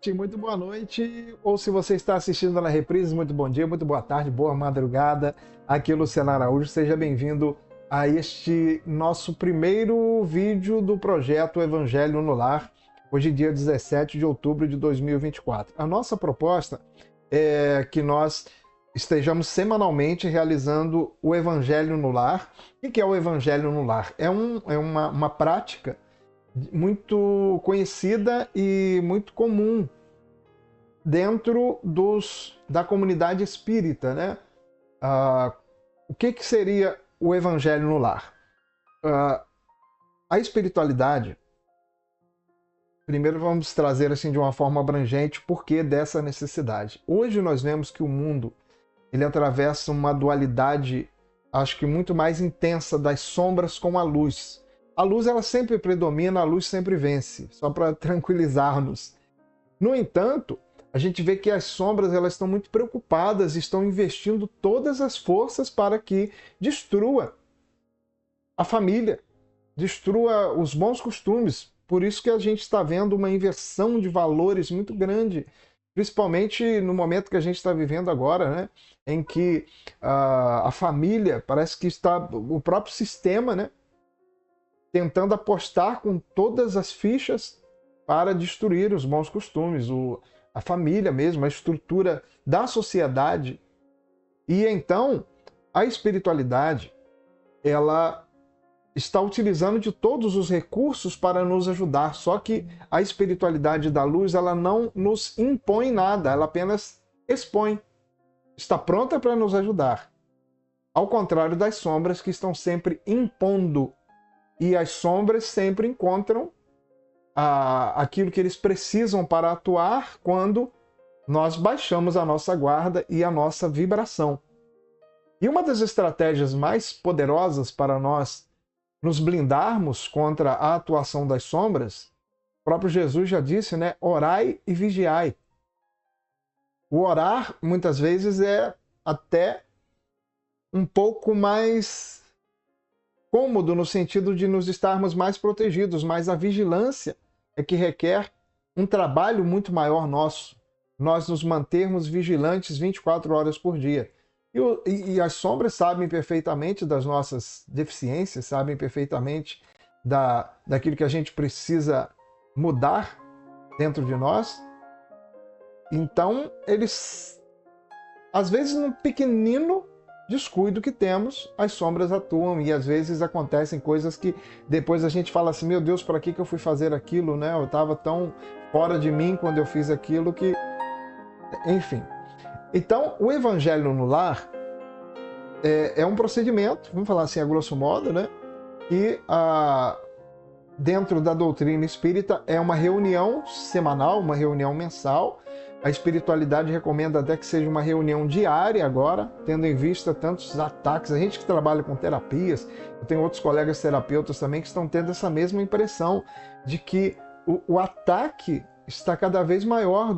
tarde, muito boa noite, ou se você está assistindo na reprise, muito bom dia, muito boa tarde, boa madrugada. Aqui é Luciano Araújo, seja bem-vindo a este nosso primeiro vídeo do projeto Evangelho no Lar, hoje dia 17 de outubro de 2024. A nossa proposta é que nós estejamos semanalmente realizando o Evangelho no Lar. O que é o Evangelho no Lar? É uma prática muito conhecida e muito comum dentro da comunidade espírita, né? O que seria o Evangelho no Lar? A espiritualidade, primeiro vamos trazer assim de uma forma abrangente o porquê dessa necessidade. Hoje nós vemos que o mundo ele atravessa uma dualidade, acho que muito mais intensa das sombras com a luz. A luz ela sempre predomina, a luz sempre vence, só para tranquilizar-nos. No entanto, a gente vê que as sombras elas estão muito preocupadas, estão investindo todas as forças para que destrua a família, destrua os bons costumes. Por isso que a gente está vendo uma inversão de valores muito grande, principalmente no momento que a gente está vivendo agora, né? Em que a família parece que está, o próprio sistema, né? Tentando apostar com todas as fichas para destruir os bons costumes, a família mesmo, a estrutura da sociedade. E então, a espiritualidade, ela está utilizando de todos os recursos para nos ajudar, só que a espiritualidade da luz, ela não nos impõe nada, ela apenas expõe. Está pronta para nos ajudar. Ao contrário das sombras que estão sempre impondo. E as sombras sempre encontram aquilo que eles precisam para atuar quando nós baixamos a nossa guarda e a nossa vibração. E uma das estratégias mais poderosas para nós nos blindarmos contra a atuação das sombras, o próprio Jesus já disse, né? Orai e vigiai. O orar, muitas vezes, é até um pouco mais cômodo no sentido de nos estarmos mais protegidos, mas a vigilância é que requer um trabalho muito maior nosso. Nós nos mantermos vigilantes 24 horas por dia. E as sombras sabem perfeitamente das nossas deficiências, sabem perfeitamente daquilo que a gente precisa mudar dentro de nós. Então, eles, às vezes, num pequenino descuido que temos, as sombras atuam e às vezes acontecem coisas que depois a gente fala assim, meu Deus, para que eu fui fazer aquilo, né? Eu estava tão fora de mim quando eu fiz aquilo que... Enfim. Então, o Evangelho no Lar é um procedimento, vamos falar assim a grosso modo, né? Que dentro da doutrina espírita é uma reunião semanal, uma reunião mensal. A espiritualidade recomenda até que seja uma reunião diária agora, tendo em vista tantos ataques. A gente que trabalha com terapias, eu tenho outros colegas terapeutas também que estão tendo essa mesma impressão de que o ataque está cada vez maior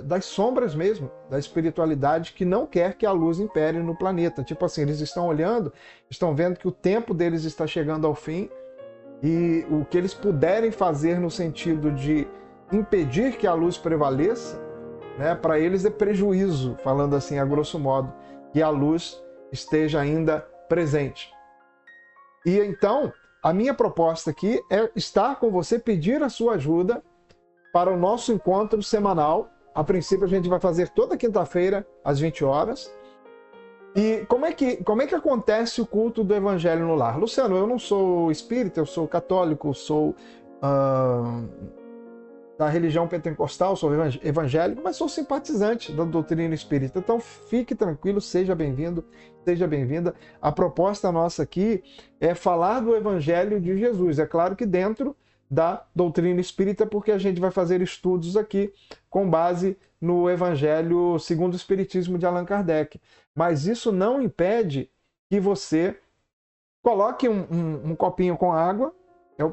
das sombras mesmo, da espiritualidade que não quer que a luz impere no planeta. Tipo assim, eles estão olhando, estão vendo que o tempo deles está chegando ao fim e o que eles puderem fazer no sentido de impedir que a luz prevaleça, né, para eles é prejuízo, falando assim a grosso modo, que a luz esteja ainda presente. E então, a minha proposta aqui é estar com você, pedir a sua ajuda para o nosso encontro semanal. A princípio a gente vai fazer toda quinta-feira às 20 horas. E como é que acontece o culto do Evangelho no Lar? Luciano, eu não sou espírita, eu sou católico, sou da religião pentecostal, sou evangélico, mas sou simpatizante da doutrina espírita. Então fique tranquilo, seja bem-vindo, seja bem-vinda. A proposta nossa aqui é falar do Evangelho de Jesus. É claro que dentro da doutrina espírita, porque a gente vai fazer estudos aqui com base no Evangelho segundo o Espiritismo de Allan Kardec. Mas isso não impede que você coloque um copinho com água.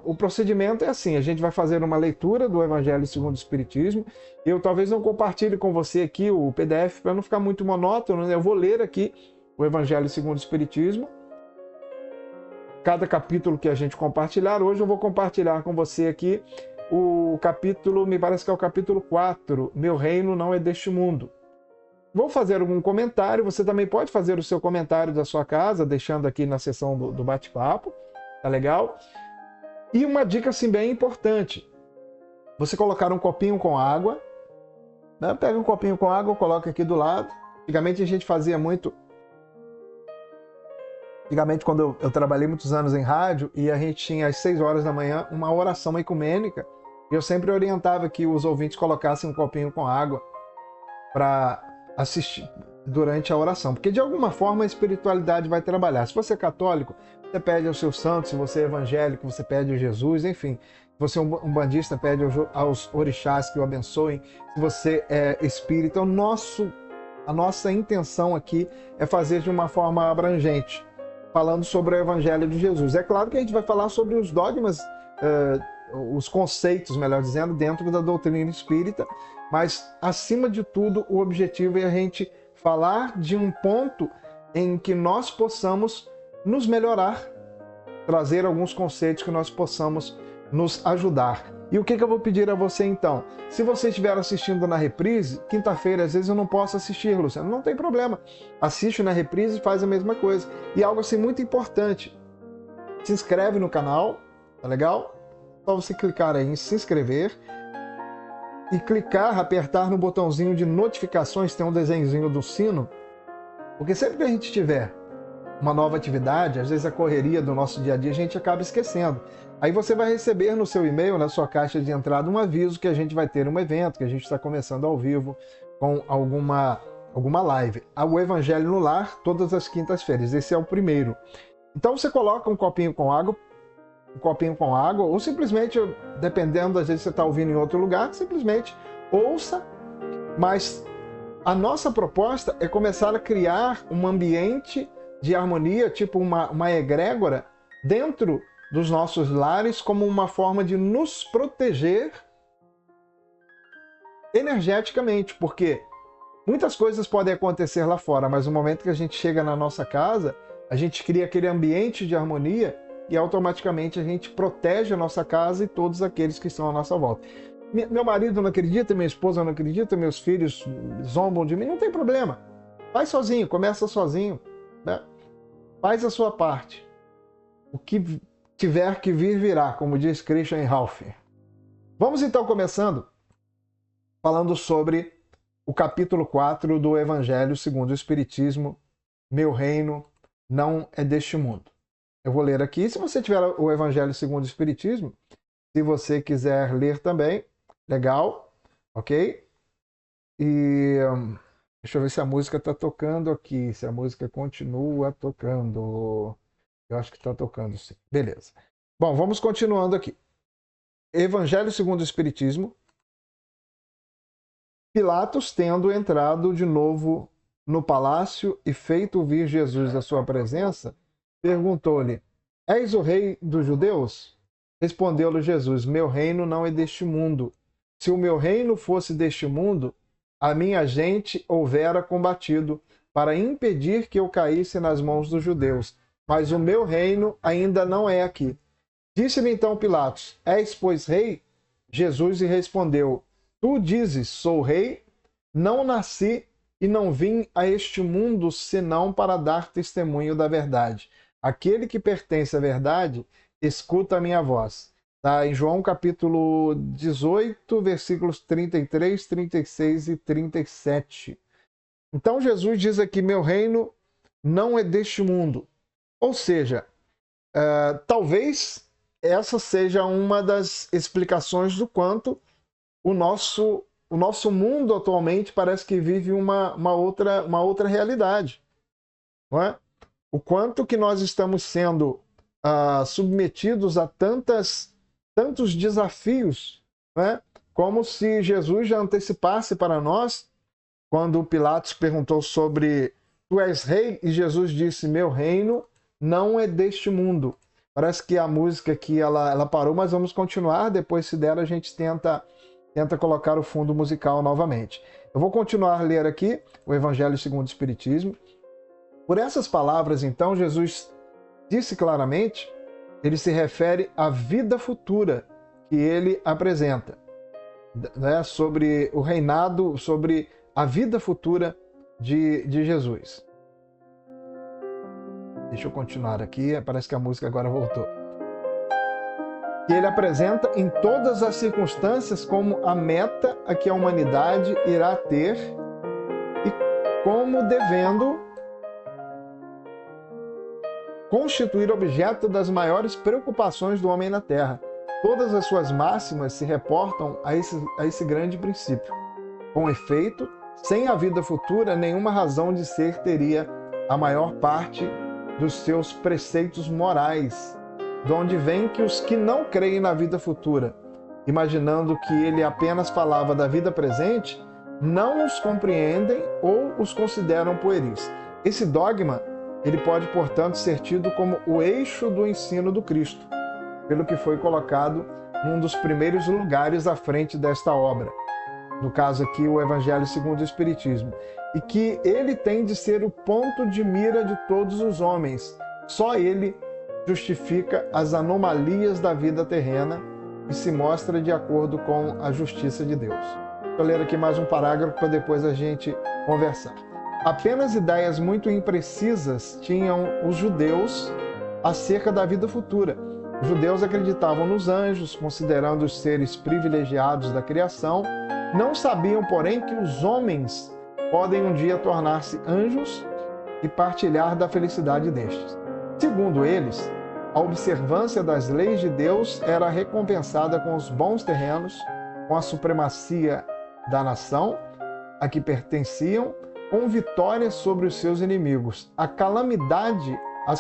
O procedimento é assim, a gente vai fazer uma leitura do Evangelho segundo o Espiritismo. Eu talvez não compartilhe com você aqui o PDF para não ficar muito monótono, né? Eu vou ler aqui o Evangelho segundo o Espiritismo. Cada capítulo que a gente compartilhar, hoje eu vou compartilhar com você aqui o capítulo, me parece que é o capítulo 4, Meu Reino Não É Deste Mundo. Vou fazer algum comentário, você também pode fazer o seu comentário da sua casa, deixando aqui na seção do bate-papo, tá legal? E uma dica assim bem importante, você colocar um copinho com água, né? Pega um copinho com água, coloca aqui do lado. Antigamente a gente fazia muito... Antigamente, quando eu trabalhei muitos anos em rádio, e a gente tinha às 6 horas da manhã uma oração ecumênica, e eu sempre orientava que os ouvintes colocassem um copinho com água para assistir durante a oração, porque de alguma forma a espiritualidade vai trabalhar. Se você é católico, você pede aos seus santos; se você é evangélico, você pede a Jesus, enfim. Se você é um bandista, pede aos orixás que o abençoem. Se você é espírita, a nossa intenção aqui é fazer de uma forma abrangente, falando sobre o Evangelho de Jesus. É claro que a gente vai falar sobre os dogmas, os conceitos, melhor dizendo, dentro da doutrina espírita, mas, acima de tudo, o objetivo é a gente falar de um ponto em que nós possamos nos melhorar, trazer alguns conceitos que nós possamos nos ajudar. E o que eu vou pedir a você então? Se você estiver assistindo na reprise, quinta-feira às vezes eu não posso assistir, Luciano, não tem problema. Assiste na reprise e faz a mesma coisa. E algo assim muito importante, se inscreve no canal, tá legal? Só você clicar aí em se inscrever e apertar no botãozinho de notificações, tem um desenhozinho do sino, porque sempre que a gente tiver uma nova atividade, às vezes a correria do nosso dia a dia, a gente acaba esquecendo. Aí você vai receber no seu e-mail, na sua caixa de entrada, um aviso que a gente vai ter um evento, que a gente está começando ao vivo com alguma live. O Evangelho no Lar, todas as quintas-feiras. Esse é o primeiro. Então você coloca um copinho com água, ou simplesmente, dependendo, às vezes você está ouvindo em outro lugar, simplesmente ouça, mas a nossa proposta é começar a criar um ambiente de harmonia, tipo uma egrégora, dentro dos nossos lares, como uma forma de nos proteger energeticamente, porque muitas coisas podem acontecer lá fora, mas no momento que a gente chega na nossa casa, a gente cria aquele ambiente de harmonia e automaticamente a gente protege a nossa casa e todos aqueles que estão à nossa volta. Meu marido não acredita, minha esposa não acredita, meus filhos zombam de mim, não tem problema. Faz sozinho, começa sozinho, né? Faz a sua parte. O que tiver que vir, virá, como diz Christian Ralph. Vamos então começando falando sobre o capítulo 4 do Evangelho segundo o Espiritismo, Meu Reino Não É Deste Mundo. Eu vou ler aqui. Se você tiver o Evangelho segundo o Espiritismo, se você quiser ler também, legal, ok? E deixa eu ver se a música está tocando aqui, se a música continua tocando. Eu acho que está tocando, sim. Beleza. Bom, vamos continuando aqui. Evangelho segundo o Espiritismo. Pilatos, tendo entrado de novo no palácio e feito vir Jesus à sua presença, perguntou-lhe: És o rei dos judeus? Respondeu-lhe Jesus: Meu reino não é deste mundo. Se o meu reino fosse deste mundo, a minha gente houvera combatido para impedir que eu caísse nas mãos dos judeus. Mas o meu reino ainda não é aqui. Disse-lhe então Pilatos: És, pois, rei? Jesus lhe respondeu: Tu dizes, sou rei? Não nasci e não vim a este mundo senão para dar testemunho da verdade. Aquele que pertence à verdade, escuta a minha voz. Está em João capítulo 18, versículos 33, 36 e 37. Então Jesus diz aqui: meu reino não é deste mundo. Ou seja, talvez essa seja uma das explicações do quanto o nosso mundo atualmente parece que vive uma outra realidade. Não é? O quanto que nós estamos sendo submetidos a tantos desafios, não é? Como se Jesus já antecipasse para nós, quando Pilatos perguntou sobre tu és rei, e Jesus disse: meu reino não é deste mundo. Parece que a música aqui ela parou, mas vamos continuar. Depois, se der, a gente tenta colocar o fundo musical novamente. Eu vou continuar a ler aqui o Evangelho segundo o Espiritismo. Por essas palavras, então, Jesus disse claramente, ele se refere à vida futura, que ele apresenta, né, sobre o reinado, sobre a vida futura de Jesus. Deixa eu continuar aqui, parece que a música agora voltou. Que ele apresenta em todas as circunstâncias como a meta a que a humanidade irá ter e como devendo constituir objeto das maiores preocupações do homem na Terra. Todas as suas máximas se reportam a esse grande princípio. Com efeito, sem a vida futura, nenhuma razão de ser teria a maior parte dos seus preceitos morais, de onde vem que os que não creem na vida futura, imaginando que ele apenas falava da vida presente, não os compreendem ou os consideram pueris. Esse dogma, ele pode, portanto, ser tido como o eixo do ensino do Cristo, pelo que foi colocado num dos primeiros lugares à frente desta obra, no caso aqui o Evangelho segundo o Espiritismo, e que ele tem de ser o ponto de mira de todos os homens. Só ele justifica as anomalias da vida terrena e se mostra de acordo com a justiça de Deus. Vou ler aqui mais um parágrafo para depois a gente conversar. Apenas ideias muito imprecisas tinham os judeus acerca da vida futura. Os judeus acreditavam nos anjos, considerando os seres privilegiados da criação. Não sabiam, porém, que os homens podem um dia tornar-se anjos e partilhar da felicidade destes. Segundo eles, a observância das leis de Deus era recompensada com os bons terrenos, com a supremacia da nação a que pertenciam, com vitórias sobre os seus inimigos. As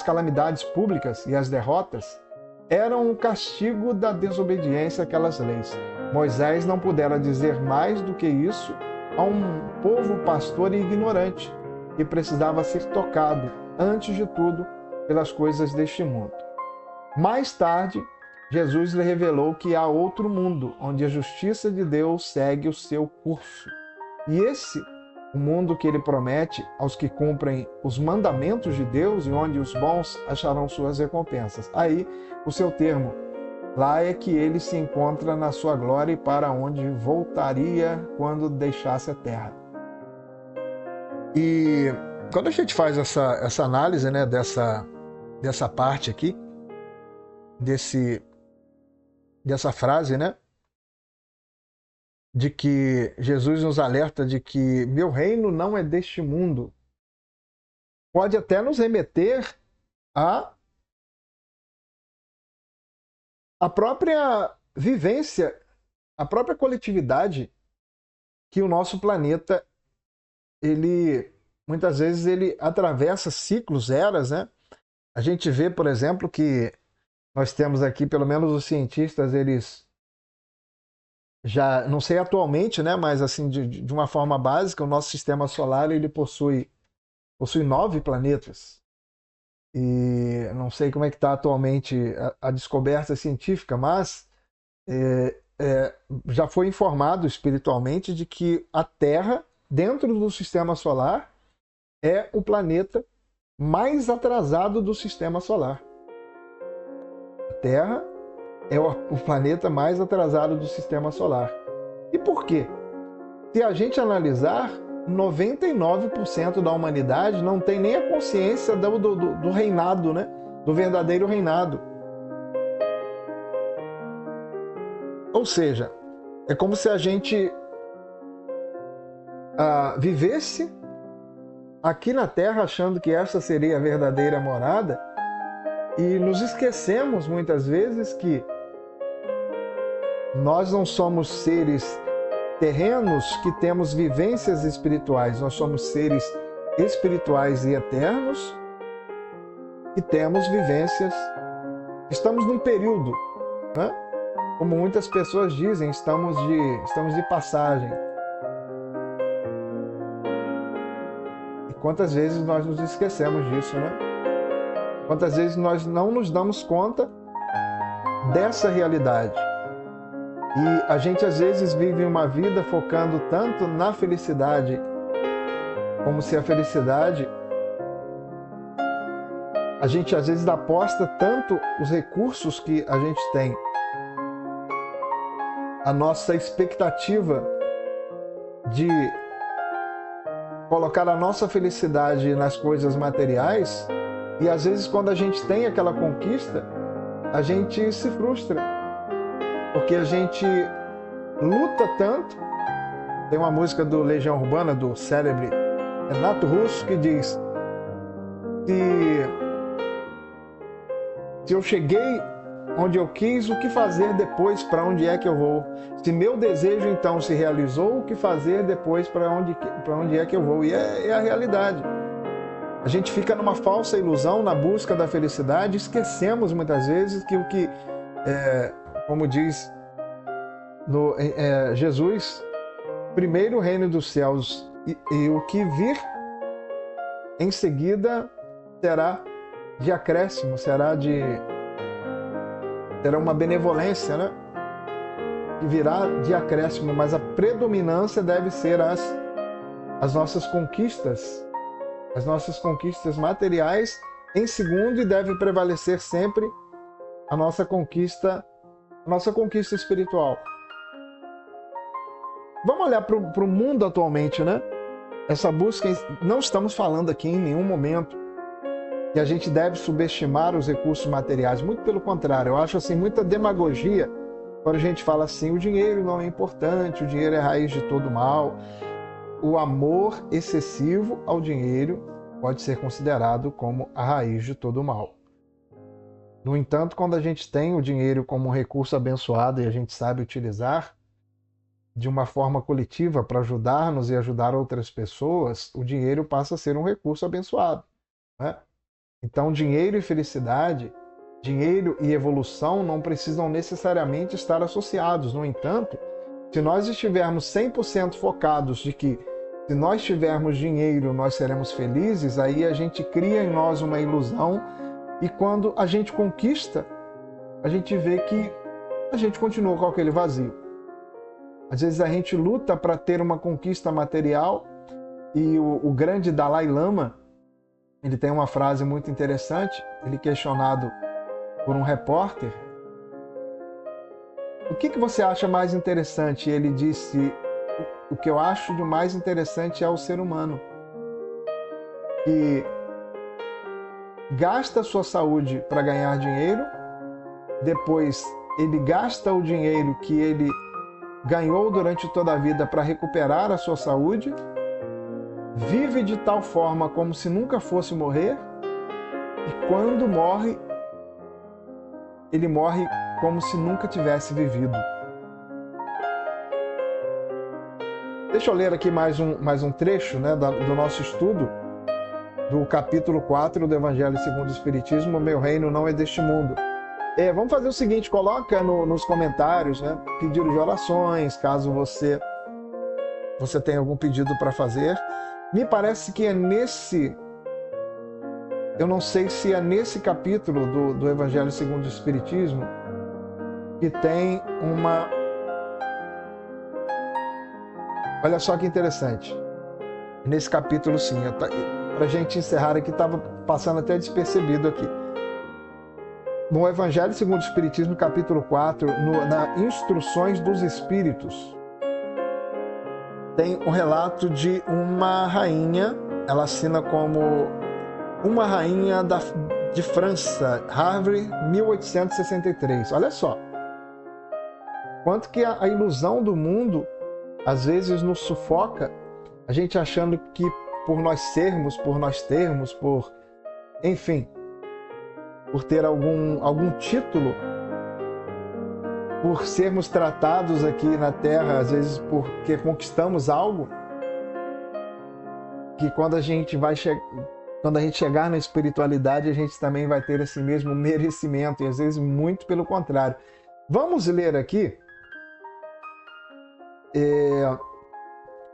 calamidades públicas e as derrotas eram um castigo da desobediência àquelas leis. Moisés não pudera dizer mais do que isso a um povo pastor e ignorante, que precisava ser tocado, antes de tudo, pelas coisas deste mundo. Mais tarde, Jesus lhe revelou que há outro mundo, onde a justiça de Deus segue o seu curso. E esse, o mundo que ele promete aos que cumprem os mandamentos de Deus e onde os bons acharão suas recompensas. Aí, o seu termo, lá é que ele se encontra na sua glória e para onde voltaria quando deixasse a terra. E quando a gente faz essa análise, né, dessa parte aqui, dessa frase, né, de que Jesus nos alerta de que meu reino não é deste mundo, pode até nos remeter à própria vivência, à própria coletividade que o nosso planeta, ele muitas vezes ele atravessa ciclos, eras, né? A gente vê, por exemplo, que nós temos aqui, pelo menos os cientistas, eles já, não sei atualmente, né, mas assim, de uma forma básica, o nosso sistema solar ele possui 9 planetas. E não sei como é que está atualmente a descoberta científica, mas já foi informado espiritualmente de que a Terra, dentro do sistema solar, é o planeta mais atrasado do sistema solar. A Terra é o planeta mais atrasado do sistema solar. E por quê? Se a gente analisar, 99% da humanidade não tem nem a consciência do reinado, né? Do verdadeiro reinado. Ou seja, é como se a gente vivesse aqui na Terra achando que essa seria a verdadeira morada e nos esquecemos muitas vezes que nós não somos seres terrenos que temos vivências espirituais. Nós somos seres espirituais e eternos e temos vivências. Estamos num período, né? Como muitas pessoas dizem, estamos de passagem. E quantas vezes nós nos esquecemos disso, né? Quantas vezes nós não nos damos conta dessa realidade. E a gente às vezes vive uma vida focando tanto na felicidade, como se a felicidade, a gente às vezes aposta tanto os recursos que a gente tem a nossa expectativa de colocar a nossa felicidade nas coisas materiais, e às vezes quando a gente tem aquela conquista, a gente se frustra, porque a gente luta tanto. Tem uma música do Legião Urbana, do célebre Renato Russo, que diz: se eu cheguei onde eu quis, o que fazer depois? Para onde é que eu vou? Se meu desejo então se realizou, o que fazer depois? Para onde é que eu vou? E é a realidade. A gente fica numa falsa ilusão na busca da felicidade, esquecemos muitas vezes que como diz Jesus, primeiro o reino dos céus e o que vir em seguida será de acréscimo, será uma benevolência, né? Que virá de acréscimo, mas a predominância deve ser as nossas conquistas materiais em segundo, e deve prevalecer sempre a nossa conquista espiritual. Vamos olhar para o mundo atualmente, né? Essa busca, não estamos falando aqui em nenhum momento que a gente deve subestimar os recursos materiais, muito pelo contrário. Eu acho assim muita demagogia quando a gente fala assim: o dinheiro não é importante, o dinheiro é a raiz de todo mal. O amor excessivo ao dinheiro pode ser considerado como a raiz de todo mal. No entanto, quando a gente tem o dinheiro como um recurso abençoado e a gente sabe utilizar de uma forma coletiva para ajudar-nos e ajudar outras pessoas, o dinheiro passa a ser um recurso abençoado, né? Então, dinheiro e felicidade, dinheiro e evolução não precisam necessariamente estar associados. No entanto, se nós estivermos 100% focados de que se nós tivermos dinheiro nós seremos felizes, aí a gente cria em nós uma ilusão, e quando a gente conquista, a gente vê que a gente continua com aquele vazio. Às vezes a gente luta para ter uma conquista material, e o grande Dalai Lama, ele tem uma frase muito interessante. Ele, questionado por um repórter: o que você acha mais interessante? Ele disse: o que eu acho de mais interessante é o ser humano, que gasta a sua saúde para ganhar dinheiro, depois ele gasta o dinheiro que ele ganhou durante toda a vida para recuperar a sua saúde, vive de tal forma como se nunca fosse morrer, e quando morre, ele morre como se nunca tivesse vivido. Deixa eu ler aqui mais um trecho, né, do nosso estudo, do capítulo 4 do Evangelho segundo o Espiritismo: o meu reino não é deste mundo. Vamos fazer o seguinte: coloca nos comentários, né, pedido de orações, caso você tenha algum pedido para fazer. Me parece que eu não sei se é nesse capítulo do Evangelho segundo o Espiritismo que tem uma... Olha só que interessante. Nesse capítulo, sim, para a gente encerrar aqui, estava passando até despercebido aqui. No Evangelho segundo o Espiritismo, capítulo 4, na Instruções dos Espíritos, tem um relato de uma rainha. Ela assina como uma rainha de França, Havre, 1863. Olha só. Quanto que a ilusão do mundo às vezes nos sufoca, a gente achando que por nós sermos, por nós termos, enfim, por ter algum título, por sermos tratados aqui na Terra, às vezes porque conquistamos algo, que quando a gente chegar na espiritualidade, a gente também vai ter esse mesmo merecimento, e às vezes muito pelo contrário. Vamos ler aqui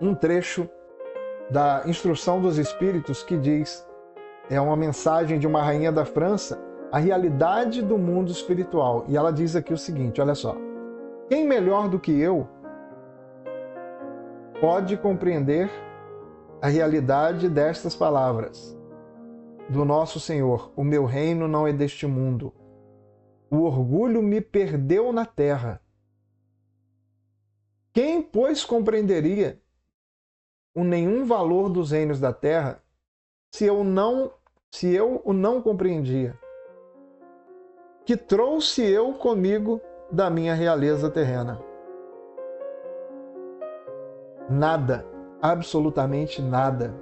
um trecho da Instrução dos Espíritos, que diz, é uma mensagem de uma rainha da França, a realidade do mundo espiritual. E ela diz aqui o seguinte, olha só: quem melhor do que eu pode compreender a realidade destas palavras do nosso Senhor? O meu reino não é deste mundo. O orgulho me perdeu na terra. Quem, pois, compreenderia o nenhum valor dos reinos da terra se eu o não compreendia? Que trouxe eu comigo da minha realeza terrena? Nada, absolutamente nada.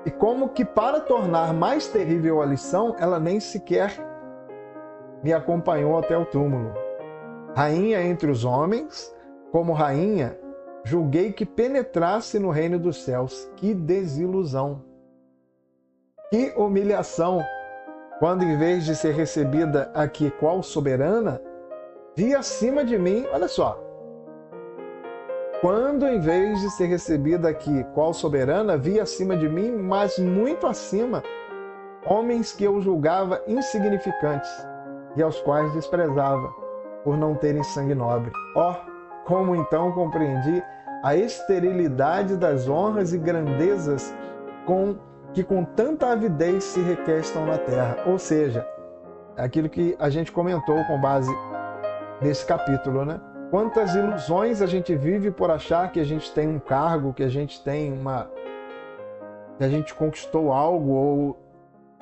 E como que para tornar mais terrível a lição, ela nem sequer me acompanhou até o túmulo. Rainha entre os homens, como rainha, julguei que penetrasse no reino dos céus. Que desilusão! Que humilhação! Quando em vez de ser recebida aqui qual soberana, vi acima de mim, olha só, quando em vez de ser recebida aqui qual soberana, vi acima de mim, mas muito acima, homens que eu julgava insignificantes e aos quais desprezava, por não terem sangue nobre. Ó, como então compreendi a esterilidade das honras e grandezas que com tanta avidez se requestam na terra. Ou seja, aquilo que a gente comentou com base nesse capítulo, né? Quantas ilusões a gente vive por achar que a gente tem um cargo, que a gente tem que a gente conquistou algo, ou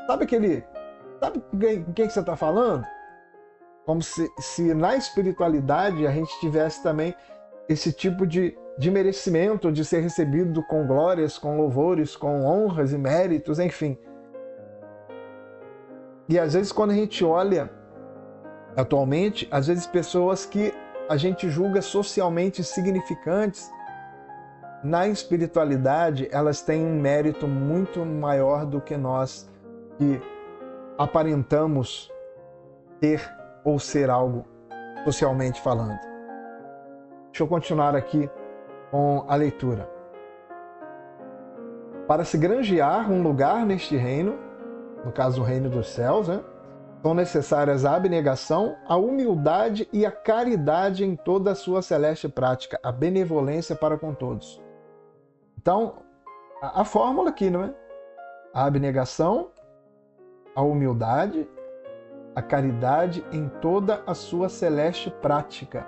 sabe quem você está falando? Como se na espiritualidade a gente tivesse também esse tipo de merecimento de ser recebido com glórias, com louvores, com honras e méritos, enfim. E às vezes quando a gente olha atualmente, às vezes pessoas que a gente julga socialmente significantes, na espiritualidade elas têm um mérito muito maior do que nós que aparentamos ter ou ser algo socialmente falando. Deixa eu continuar aqui com a leitura. Para se granjear um lugar neste reino, no caso o reino dos céus, né, são necessárias a abnegação, a humildade e a caridade em toda a sua celeste prática, a benevolência para com todos. Então, a fórmula aqui, não é? A abnegação, a humildade, a caridade em toda a sua celeste prática,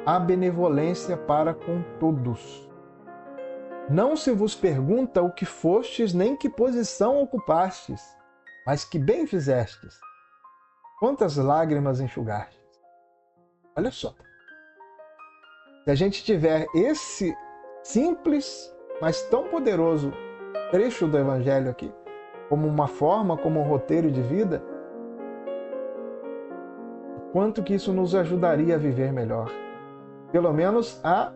a benevolência para com todos. Não se vos pergunta o que fostes, nem que posição ocupastes, mas que bem fizestes. Quantas lágrimas enxugastes. Olha só. Se a gente tiver esse simples, mas tão poderoso trecho do Evangelho aqui, como uma forma, como um roteiro de vida, quanto que isso nos ajudaria a viver melhor. Pelo menos a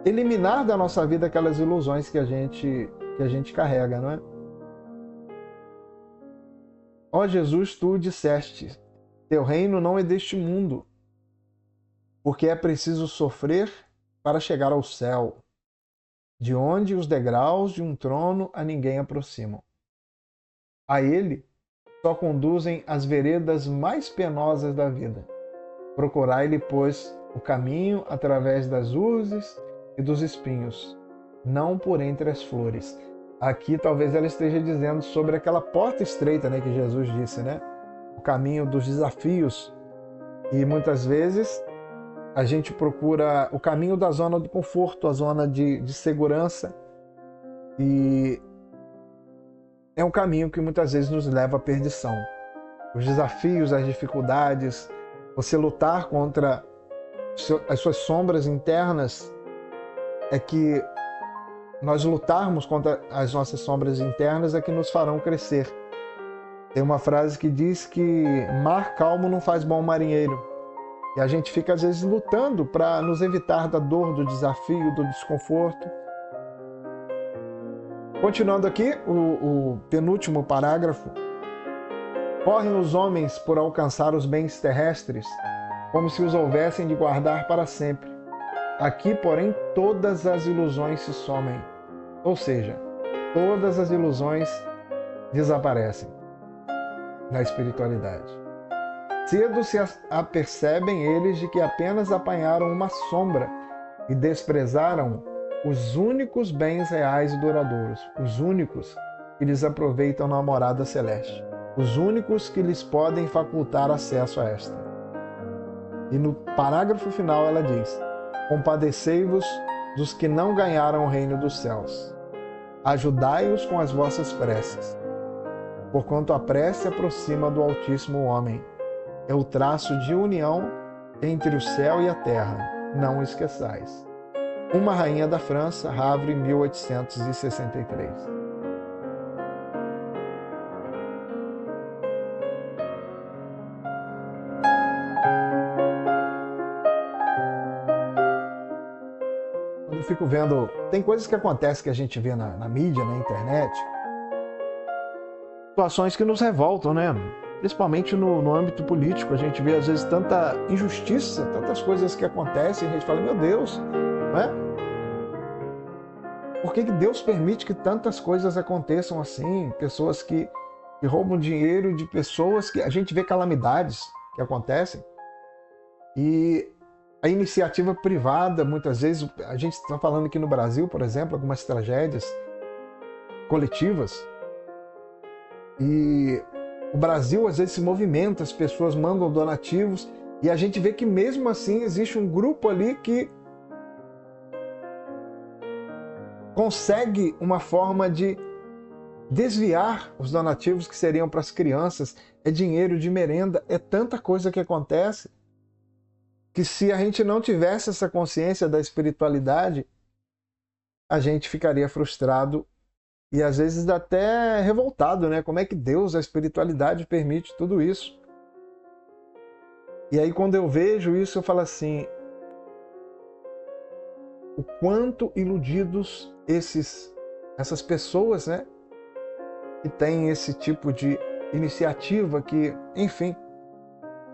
eliminar da nossa vida aquelas ilusões que a gente carrega, não é? Ó Jesus, tu disseste, teu reino não é deste mundo, porque é preciso sofrer para chegar ao céu, de onde os degraus de um trono a ninguém aproximam. A ele só conduzem as veredas mais penosas da vida. Procurai-lhe, pois, o caminho através das urzes e dos espinhos, não por entre as flores. Aqui talvez ela esteja dizendo sobre aquela porta estreita, né, que Jesus disse, né? O caminho dos desafios. E muitas vezes a gente procura o caminho da zona do conforto, a zona de segurança. E é um caminho que muitas vezes nos leva à perdição. Os desafios, as dificuldades, você lutar contra as suas sombras internas, é que nós lutarmos contra as nossas sombras internas é que nos farão crescer. Tem uma frase que diz que mar calmo não faz bom marinheiro. E a gente fica às vezes lutando para nos evitar da dor, do desafio, do desconforto. Continuando aqui, o penúltimo parágrafo. Correm os homens por alcançar os bens terrestres, como se os houvessem de guardar para sempre. Aqui, porém, todas as ilusões se somem. Ou seja, todas as ilusões desaparecem na espiritualidade. Cedo se apercebem eles de que apenas apanharam uma sombra e desprezaram os únicos bens reais e duradouros, os únicos que lhes aproveitam na morada celeste, os únicos que lhes podem facultar acesso a esta. E no parágrafo final ela diz: Compadecei-vos dos que não ganharam o reino dos céus. Ajudai-os com as vossas preces, porquanto a prece aproxima do Altíssimo homem. É o traço de união entre o céu e a terra. Não o esqueçais. Uma rainha da França, Havre, 1863. Eu fico vendo, tem coisas que acontecem que a gente vê na mídia, na internet, situações que nos revoltam, né? Principalmente no âmbito político, a gente vê às vezes tanta injustiça, tantas coisas que acontecem, e a gente fala, meu Deus, não é? Por que Deus permite que tantas coisas aconteçam assim? Pessoas que roubam dinheiro de pessoas que a gente vê calamidades que acontecem. E a iniciativa privada, muitas vezes, a gente está falando aqui no Brasil, por exemplo, algumas tragédias coletivas. E o Brasil, às vezes, se movimenta, as pessoas mandam donativos, e a gente vê que mesmo assim existe um grupo ali que consegue uma forma de desviar os donativos que seriam para as crianças. É dinheiro de merenda, é tanta coisa que acontece, que se a gente não tivesse essa consciência da espiritualidade, a gente ficaria frustrado e às vezes até revoltado, né? Como é que Deus, a espiritualidade, permite tudo isso? E aí quando eu vejo isso, eu falo assim, o quanto iludidos essas pessoas, né? Que têm esse tipo de iniciativa que, enfim,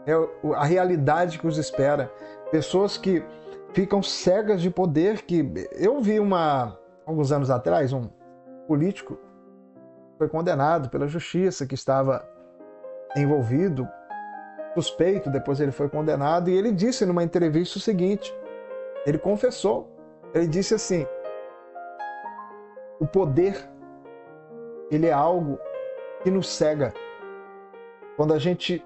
é a realidade que os espera. Pessoas que ficam cegas de poder, que eu vi alguns anos atrás, um político foi condenado pela justiça, que estava envolvido, suspeito, depois ele foi condenado, e ele disse numa entrevista o seguinte, ele confessou, ele disse assim, o poder, ele é algo que nos cega. Quando a gente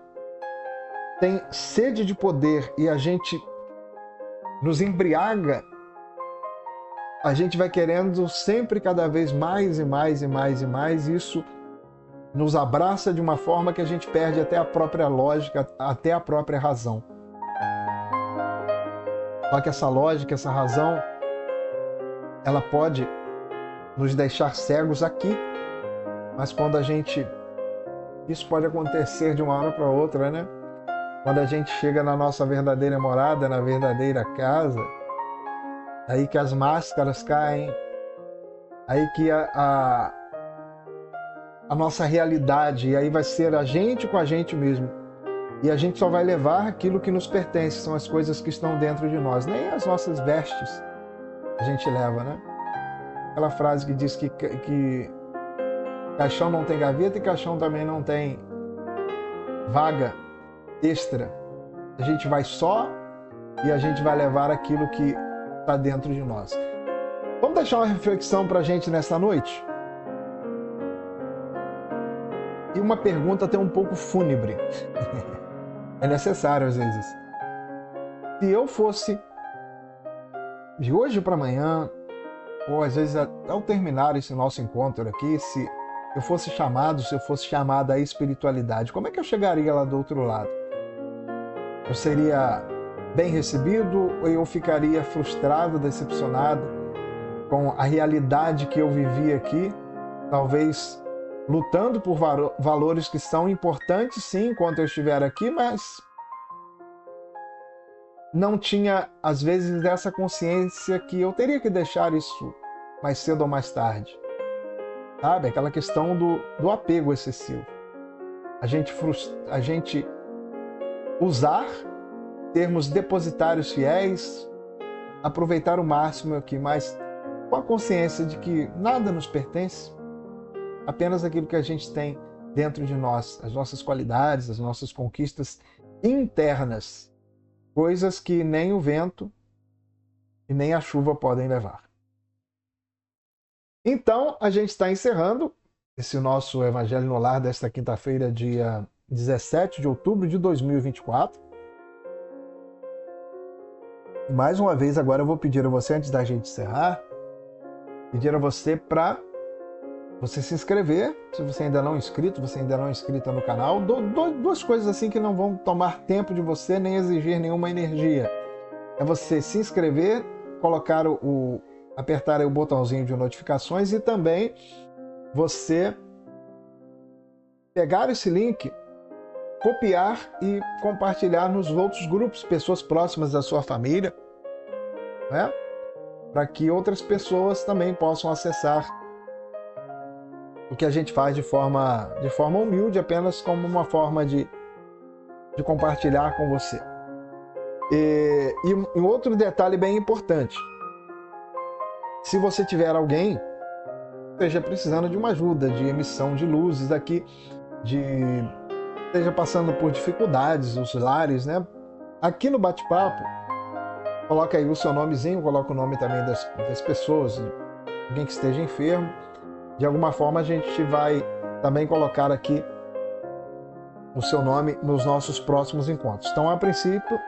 tem sede de poder e a gente nos embriaga, a gente vai querendo sempre cada vez mais e mais e mais e mais. Isso nos abraça de uma forma que a gente perde até a própria lógica, até a própria razão. Só que essa lógica, essa razão, ela pode nos deixar cegos aqui, mas quando isso pode acontecer de uma hora para outra, né? Quando a gente chega na nossa verdadeira morada, na verdadeira casa, aí que as máscaras caem, aí que a nossa realidade, e aí vai ser a gente com a gente mesmo. E a gente só vai levar aquilo que nos pertence, são as coisas que estão dentro de nós, nem as nossas vestes a gente leva, né? Aquela frase que diz que caixão não tem gaveta e caixão também não tem vaga extra. A gente vai só e a gente vai levar aquilo que está dentro de nós. Vamos deixar uma reflexão para a gente nessa noite? E uma pergunta até um pouco fúnebre. É necessário às vezes. Se eu fosse de hoje para amanhã, ou às vezes ao terminar esse nosso encontro aqui, se eu fosse chamada à espiritualidade, como é que eu chegaria lá do outro lado? Eu seria bem recebido ou eu ficaria frustrado, decepcionado com a realidade que eu vivi aqui, talvez lutando por valores que são importantes sim enquanto eu estiver aqui, mas não tinha às vezes essa consciência que eu teria que deixar isso mais cedo ou mais tarde. Sabe? Aquela questão do apego excessivo. A gente usar, termos depositários fiéis, aproveitar o máximo aqui, mas com a consciência de que nada nos pertence, apenas aquilo que a gente tem dentro de nós, as nossas qualidades, as nossas conquistas internas, coisas que nem o vento e nem a chuva podem levar. Então, a gente está encerrando esse nosso Evangelho no Lar desta quinta-feira, dia 17 de outubro de 2024. Mais uma vez, agora eu vou pedir a você, antes da gente encerrar, pedir a você para você se inscrever, se você ainda não é inscrito, você ainda não é inscrita no canal. Duas coisas assim que não vão tomar tempo de você, nem exigir nenhuma energia. É você se inscrever, colocar apertar aí o botãozinho de notificações e também você pegar esse link, copiar e compartilhar nos outros grupos, pessoas próximas da sua família, né? Para que outras pessoas também possam acessar o que a gente faz de forma humilde, apenas como uma forma de compartilhar com você. E outro detalhe bem importante: se você tiver alguém que esteja precisando de uma ajuda de emissão de luzes aqui, esteja passando por dificuldades, os lares, né? Aqui no bate-papo, coloca aí o seu nomezinho, coloca o nome também das pessoas, alguém que esteja enfermo. De alguma forma a gente vai também colocar aqui o seu nome nos nossos próximos encontros. Então, a princípio,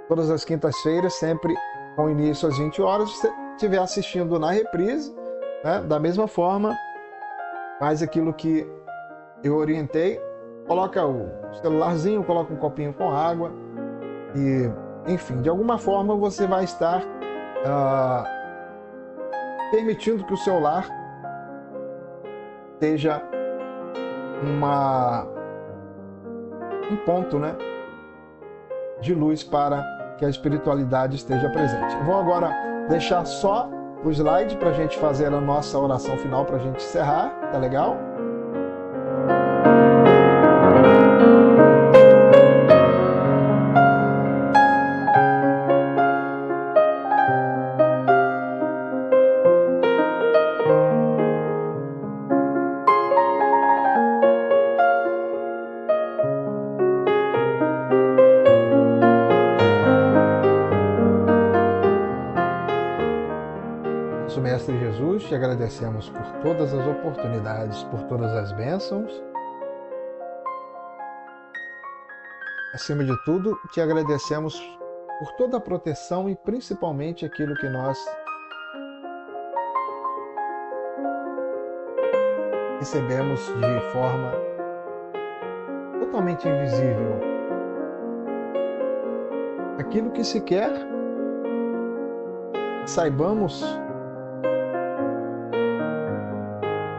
todas as quintas-feiras, sempre com início às 20 horas, se você estiver assistindo na reprise, né? Da mesma forma, faz aquilo que eu orientei, coloca o celularzinho, coloca um copinho com água e, enfim, de alguma forma você vai estar permitindo que o seu lar seja um ponto, né, de luz para que a espiritualidade esteja presente. Eu vou agora deixar só o slide para a gente fazer a nossa oração final, para a gente encerrar, tá legal? Mestre Jesus, te agradecemos por todas as oportunidades, por todas as bênçãos. Acima de tudo, te agradecemos por toda a proteção e principalmente aquilo que nós recebemos de forma totalmente invisível. Aquilo que sequer saibamos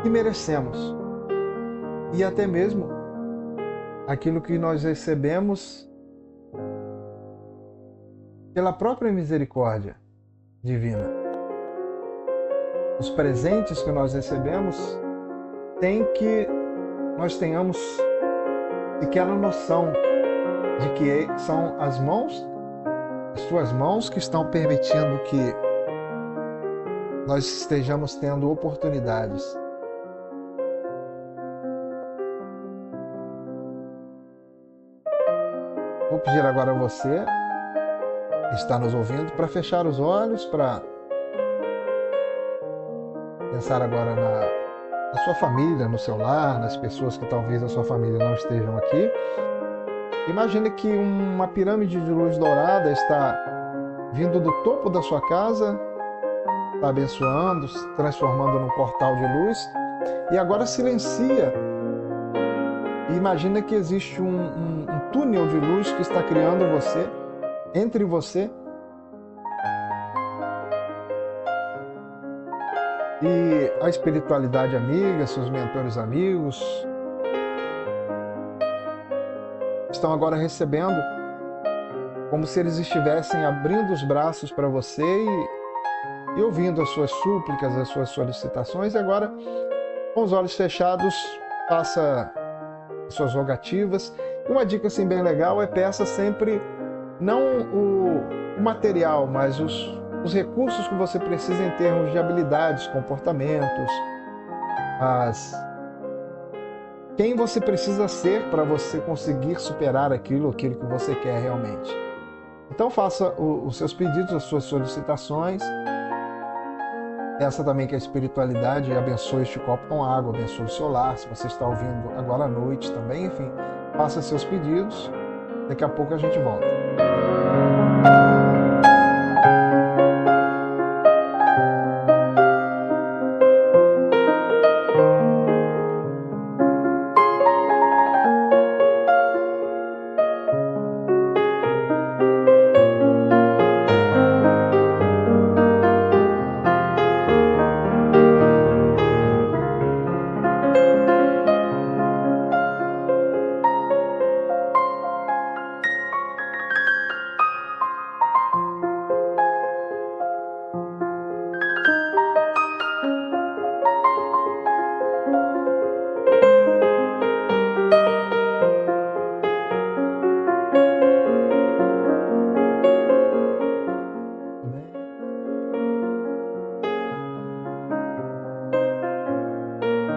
que merecemos, e até mesmo aquilo que nós recebemos pela própria misericórdia divina. Os presentes que nós recebemos tem que nós tenhamos aquela noção de que são as suas mãos que estão permitindo que nós estejamos tendo oportunidades. Vou pedir agora a você que está nos ouvindo para fechar os olhos, para pensar agora na sua família, no seu lar, nas pessoas que talvez a sua família não estejam aqui. Imagine que uma pirâmide de luz dourada está vindo do topo da sua casa, está abençoando, se transformando num portal de luz, e agora silencia. E imagina que existe um túnel de luz que está criando você, entre você e a espiritualidade amiga, seus mentores amigos, estão agora recebendo, como se eles estivessem abrindo os braços para você e ouvindo as suas súplicas, as suas solicitações. E agora, com os olhos fechados, faça as suas rogativas. E uma dica assim bem legal é: peça sempre não o material, mas os recursos que você precisa em termos de habilidades, comportamentos, quem você precisa ser para você conseguir superar aquilo que você quer realmente. Então faça os seus pedidos, as suas solicitações. Peça também que a espiritualidade abençoe este copo com água, abençoe o seu lar, se você está ouvindo agora à noite também, enfim, faça seus pedidos. Daqui a pouco a gente volta.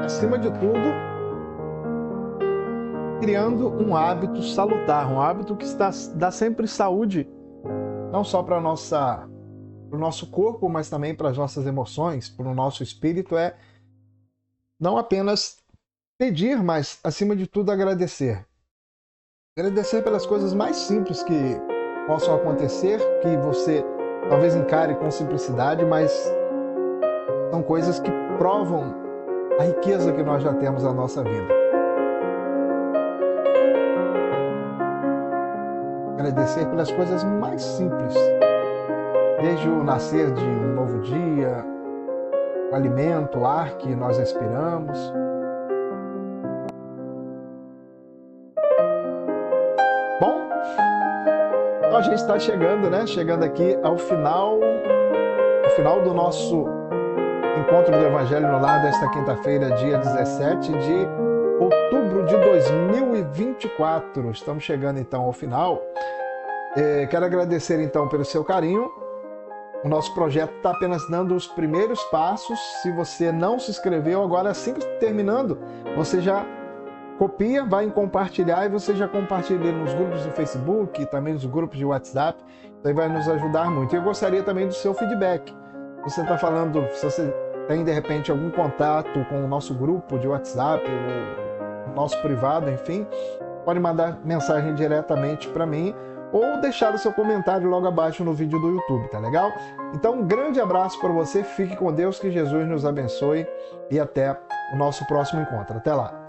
acima de tudo, criando um hábito salutar, um hábito que dá sempre saúde, não só para o nosso corpo, mas também para as nossas emoções, para o nosso espírito, é não apenas pedir, mas, acima de tudo, agradecer. Agradecer pelas coisas mais simples que possam acontecer, que você talvez encare com simplicidade, mas são coisas que provam a riqueza que nós já temos na nossa vida. Agradecer pelas coisas mais simples, desde o nascer de um novo dia, o alimento, o ar que nós respiramos. Bom, então a gente está chegando, né? Chegando aqui ao final do nosso encontro do Evangelho no Lar desta quinta-feira, dia 17 de outubro de 2024. Estamos chegando então ao final. Quero agradecer então pelo seu carinho. O nosso projeto está apenas dando os primeiros passos. Se você não se inscreveu, agora assim que terminando, você já copia, vai em compartilhar e você já compartilha nos grupos do Facebook e também nos grupos de WhatsApp. Isso aí vai nos ajudar muito. E eu gostaria também do seu feedback. Você está falando, se você tem de repente algum contato com o nosso grupo de WhatsApp, o nosso privado, enfim, pode mandar mensagem diretamente para mim ou deixar o seu comentário logo abaixo no vídeo do YouTube, tá legal? Então, um grande abraço para você, fique com Deus, que Jesus nos abençoe e até o nosso próximo encontro. Até lá!